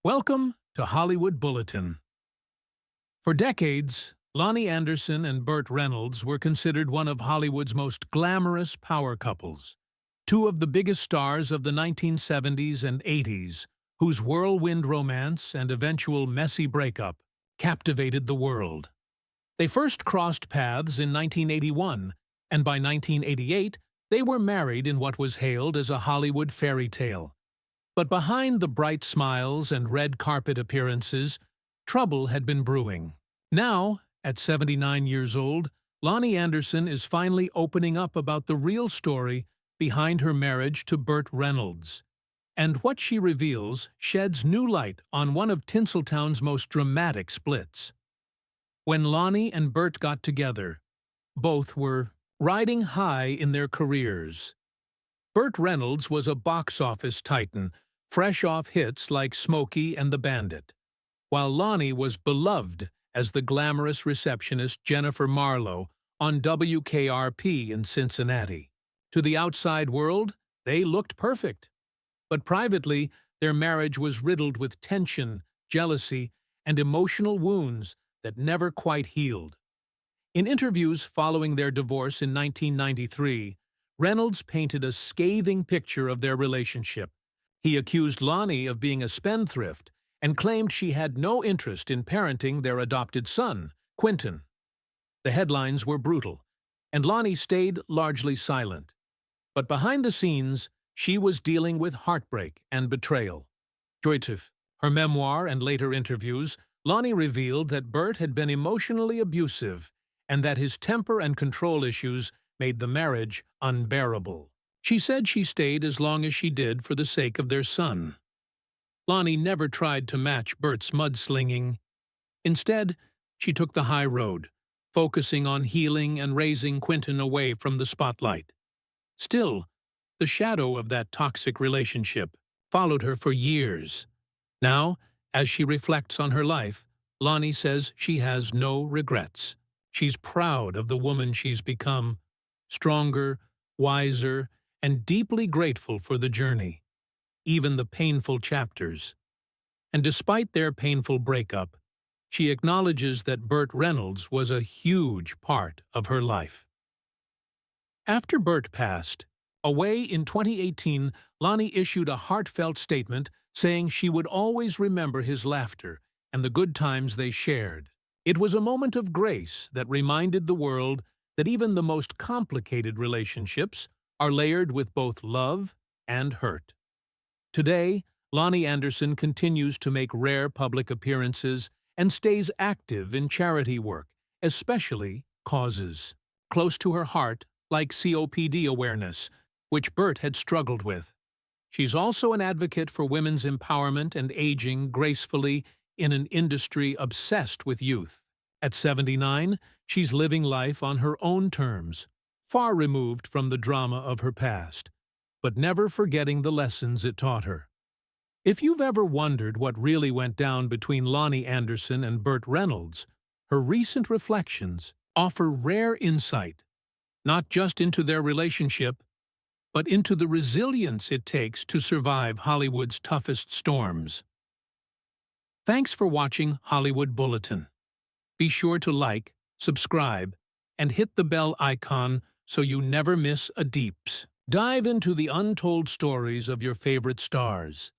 Welcome to Hollywood Bulletin. For decades, Loni Anderson and Burt Reynolds were considered one of Hollywood's most glamorous power couples, two of the biggest stars of the 1970s and 80s, whose whirlwind romance and eventual messy breakup captivated the world. They first crossed paths in 1981, and by 1988, they were married in what was hailed as a Hollywood fairy tale. But behind the bright smiles and red carpet appearances, trouble had been brewing. Now, at 79 years old, Loni Anderson is finally opening up about the real story behind her marriage to Burt Reynolds. And what she reveals sheds new light on one of Tinseltown's most dramatic splits. When Loni and Burt got together, both were riding high in their careers. Burt Reynolds was a box office titan, fresh off hits like Smokey and the Bandit, while Loni was beloved as the glamorous receptionist Jennifer Marlowe on WKRP in Cincinnati. To the outside world, they looked perfect. But privately, their marriage was riddled with tension, jealousy, and emotional wounds that never quite healed. In interviews following their divorce in 1993, Reynolds painted a scathing picture of their relationship. He accused Loni of being a spendthrift and claimed she had no interest in parenting their adopted son, Quentin. The headlines were brutal, and Loni stayed largely silent. But behind the scenes, she was dealing with heartbreak and betrayal. In her memoir and later interviews, Loni revealed that Burt had been emotionally abusive and that his temper and control issues made the marriage unbearable. She said she stayed as long as she did for the sake of their son. Loni never tried to match Burt's mudslinging. Instead, she took the high road, focusing on healing and raising Quentin away from the spotlight. Still, the shadow of that toxic relationship followed her for years. Now, as she reflects on her life, Loni says she has no regrets. She's proud of the woman she's become, stronger, wiser, and deeply grateful for the journey, even the painful chapters. And despite their painful breakup, she acknowledges that Burt Reynolds was a huge part of her life. After Burt passed away in 2018, Loni issued a heartfelt statement saying she would always remember his laughter and the good times they shared. It was a moment of grace that reminded the world that even the most complicated relationships are layered with both love and hurt. Today, Loni Anderson continues to make rare public appearances and stays active in charity work, especially causes close to her heart like COPD awareness, which Burt had struggled with. She's also an advocate for women's empowerment and aging gracefully in an industry obsessed with youth. At 79, she's living life on her own terms, far removed from the drama of her past, but never forgetting the lessons it taught her. If you've ever wondered what really went down between Loni Anderson and Burt Reynolds, her recent reflections offer rare insight, not just into their relationship, but into the resilience it takes to survive Hollywood's toughest storms. Thanks for watching Hollywood Bulletin. Be sure to like, subscribe, and hit the bell icon so you never miss a deeps dive into the untold stories of your favorite stars.